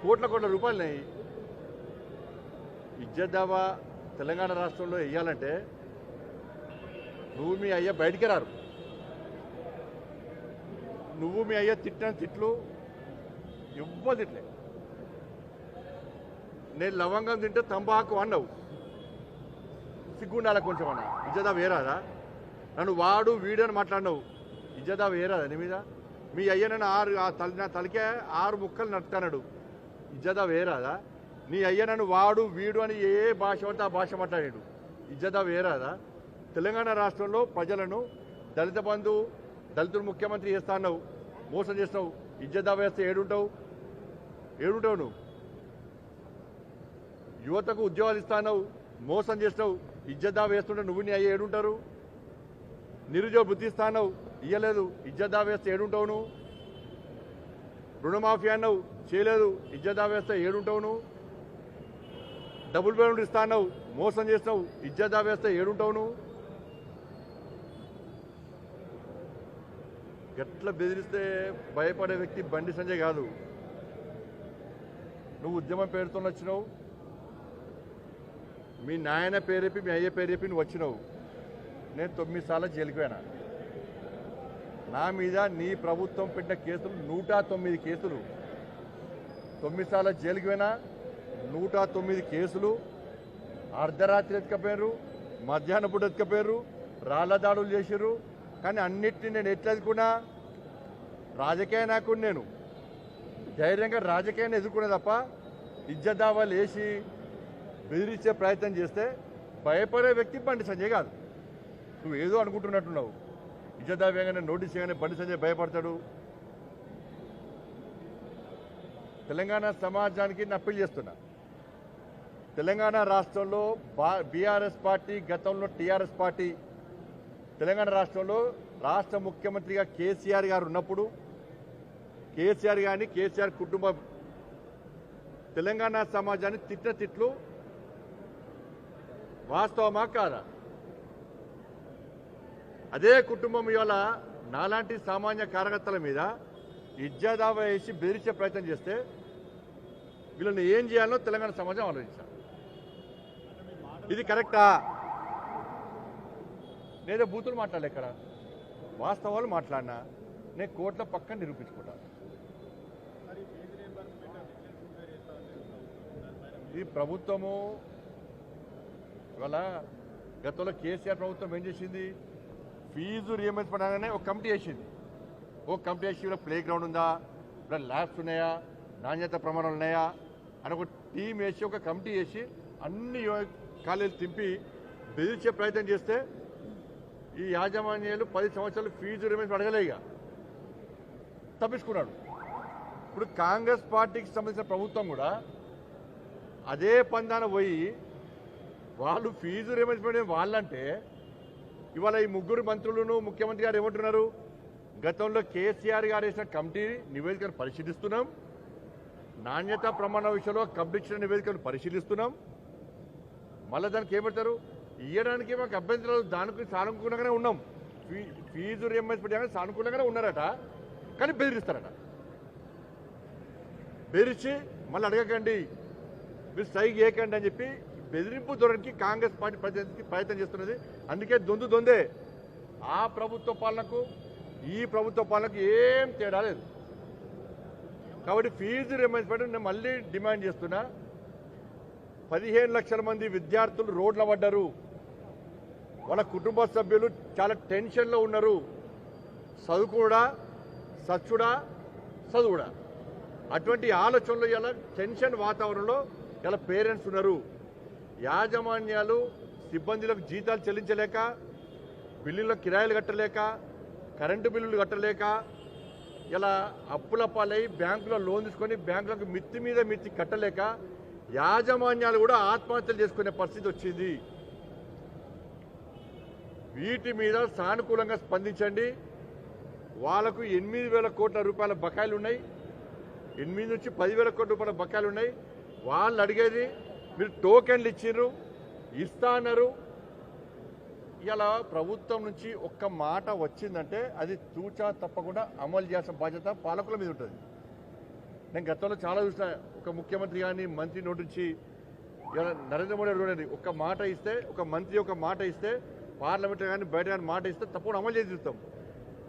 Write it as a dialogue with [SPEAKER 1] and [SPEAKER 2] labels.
[SPEAKER 1] కోట్ల కోట్ల రూపాయలున్నాయి. ఇజ్జత్ దావా తెలంగాణ రాష్ట్రంలో వేయాలంటే నువ్వు మీ అయ్య బయటికి రారు. నువ్వు మీ అయ్య తిట్టిన తిట్లు ఎవ్వరు తిట్లే. నేను లవంగం తింటే తంబాకు అన్నావు, సిగ్గుండాల కొంచెం అన్న. ఇజ్జదా వేరాదా? నన్ను వాడు వీడని మాట్లాడినావు, ఇజ్జదా వేరాదా నీ మీద? మీ అయ్య నన్ను నా తలకే 6 ముక్కలు నడుతున్నాడు, ఇజ్జదా వేరాదా? నీ అయ్య నన్ను వాడు వీడు అని ఏ భాష పడితే ఆ భాష మాట్లాడాడు, ఇజ్జదా వేరాదా? తెలంగాణ రాష్ట్రంలో ప్రజలను దళిత బంధు దళితులు ముఖ్యమంత్రి చేస్తా అన్నావు, మోసం చేసినావు. ఇజ్జదా వేస్తే ఏడుంటావు నువ్వు? యువతకు ఉద్యోగాలు ఇస్తానవు, మోసం చేసినావు. ఇజ్జదా వేస్తుంటే నువ్వు నీ అయ్య ఏడుంటారు? నిరుద్యోగ వృత్తి ఇస్తానవు, ఇయ్యలేదు. ఇజ్జదా వేస్తే ఏడుంటావు నువ్వు? రుణమాఫీ అన్నావు, చేయలేదు. ఇజ్జదా వేస్తే ఏడుంటావు నువ్వు? డబుల్ బెడ్రూమ్ ఇస్తానవు, మోసం చేసినావు. ఇజ్జదా వేస్తే ఏడుంటావు నువ్వు? గట్ల బెదిరిస్తే భయపడే వ్యక్తి బండి సంజయ్ కాదు. నువ్వు ఉద్యమం పేరుతో వచ్చినావు, మీ నాయన పేరు చెప్పి మీ అయ్య పేరు చెప్పి నువ్వు వచ్చినావు. నేను 9 సార్లు జైలుకి పోయినా. నా మీద నీ ప్రభుత్వం పెట్టిన కేసులు 109 కేసులు. 9 సార్లు జైలుకి పోయినా, 109 కేసులు. అర్ధరాత్రి ఎత్తుకపోయారు, మధ్యాహ్నం పూట ఎత్తుకపోయారు, రాళ్ల దాడులు చేశారు. కానీ అన్నిటినీ నేను ఎట్లా ఎదుర్కొన్నా? రాజకీయ నాయకుడు నేను, ధైర్యంగా రాజకీయాన్ని ఎదుర్కొనే తప్ప ఇజ్జత్ దావాలు వేసి బెదిరించే ప్రయత్నం చేస్తే భయపడే వ్యక్తి బండి సంజయ్ కాదు. నువ్వు ఏదో అనుకుంటున్నట్టున్నావు. ఇజ్జత్ దావేగానే నోటీస్ చేయగానే బండి సంజయ్ భయపడతాడు. తెలంగాణ సమాజానికి నేను అప్పీల్ చేస్తున్నా. తెలంగాణ రాష్ట్రంలో బీఆర్ఎస్ పార్టీ, గతంలో టీఆర్ఎస్ పార్టీ, తెలంగాణ రాష్ట్రంలో రాష్ట్ర ముఖ్యమంత్రిగా కేసీఆర్ గారు ఉన్నప్పుడు కేసీఆర్ గారిని, కేసీఆర్ కుటుంబం తెలంగాణ సమాజాన్ని తిట్టిన తిట్లు వాస్తవమా కాదా? అదే కుటుంబం ఇవాళ నాలాంటి సామాన్య కార్యకర్తల మీద ఇజ్జత్ దావా వేసి బెదిరించే ప్రయత్నం చేస్తే వీళ్ళని ఏం చేయాలో తెలంగాణ సమాజం ఆలోచించాలి. ఇది కరెక్టా? నేనే బూతులు మాట్లాడలే, ఇక్కడ వాస్తవాలు మాట్లాడినా. నేను కోర్టుల పక్కన నిరూపించుకుంటా. ఈ ప్రభుత్వము ఇవాళ గతంలో కేసీఆర్ ప్రభుత్వం ఏం చేసింది? ఫీజు రియంబర్స్మెంట్ అనగానే ఒక కమిటీ వేసింది. కమిటీ వేసి ఇలా ప్లే గ్రౌండ్ ఉందా, ఇలా ల్యాబ్స్ ఉన్నాయా, నాణ్యత ప్రమాణాలు ఉన్నాయా అని ఒక టీం వేసి, ఒక కమిటీ వేసి అన్ని కాలేజీలు తింపి బెదిరించే ప్రయత్నం చేస్తే ఈ యాజమాన్యాలు 10 సంవత్సరాలు ఫీజు రియంబర్స్మెంట్ అడగలే, ఇక తప్పించుకున్నాడు. ఇప్పుడు కాంగ్రెస్ పార్టీకి సంబంధించిన ప్రభుత్వం కూడా అదే పందాన పోయి వాళ్ళు ఫీజు రియంబర్స్మెంట్ వాళ్ళంటే ఇవాళ ఈ 3 మంత్రులను ముఖ్యమంత్రి గారు ఏమంటున్నారు? గతంలో కేసీఆర్ గారు వేసిన కమిటీ నివేదికను పరిశీలిస్తున్నాం, నాణ్యత ప్రమాణ విషయంలో కమిటీ నివేదికను పరిశీలిస్తున్నాం. మళ్ళీ దానికి ఏమంటారు? ఇవ్వడానికి మాకు అభ్యంతరాలు, దానికి సానుకూలంగానే ఉన్నాం, ఫీజు రియంబర్స్మెంట్ సానుకూలంగానే ఉన్నారట, కానీ బెదిరిస్తారట. బెదిరించి మళ్ళీ అడగకండి, మీరు స్ట్రైక్ చేయకండి అని చెప్పి బెదిరింపు ధోరణికి కాంగ్రెస్ పార్టీ ప్రయత్నం చేస్తున్నది. అందుకే దొందే. ఆ ప్రభుత్వ పాలనకు ఈ ప్రభుత్వ పాలనకు ఏం తేడా లేదు. కాబట్టి ఫీజు రియంబర్స్మెంట్ నేను మళ్ళీ డిమాండ్ చేస్తున్నా. 15 లక్షల మంది విద్యార్థులు రోడ్ల పడ్డారు. వాళ్ళ కుటుంబ సభ్యులు చాలా టెన్షన్లో ఉన్నారు. చదువుకుడా, చదువుడా అటువంటి ఆలోచనలు ఇలా టెన్షన్ వాతావరణంలో ఇలా పేరెంట్స్ ఉన్నారు. యాజమాన్యాలు సిబ్బందులకు జీతాలు చెల్లించలేక, బిల్లులకు కిరాయిలు కట్టలేక, కరెంటు బిల్లులు కట్టలేక ఇలా అప్పుల పాలై బ్యాంకులో లోన్ తీసుకొని బ్యాంకులకు మిత్తి మీద మిత్తి కట్టలేక యాజమాన్యాలు కూడా ఆత్మహత్యలు చేసుకునే పరిస్థితి వచ్చింది. వీటి మీద సానుకూలంగా స్పందించండి. వాళ్లకు 8,000 కోట్ల రూపాయల బకాయిలు ఉన్నాయి, 8 నుంచి 10,000 కోట్ల రూపాయల బకాయిలు ఉన్నాయి. వాళ్ళు అడిగేది మీరు టోకెన్లు ఇచ్చిర్రు, ఇస్తా అన్నారు. ఇలా ప్రభుత్వం నుంచి ఒక్క మాట వచ్చిందంటే అది తూచా తప్పకుండా అమలు చేయాల్సిన బాధ్యత పాలకుల మీద ఉంటుంది. నేను గతంలో చాలా చూసిన ఒక ముఖ్యమంత్రి కానీ మంత్రి నోటి నుంచి నరేంద్ర మోడీ చూడండి ఒక మాట ఇస్తే ఒక మంత్రి ఒక మాట ఇస్తే పార్లమెంట్లో కానీ బయట కానీ మాట ఇస్తే తప్పకుండా అమలు చేసి చూస్తాం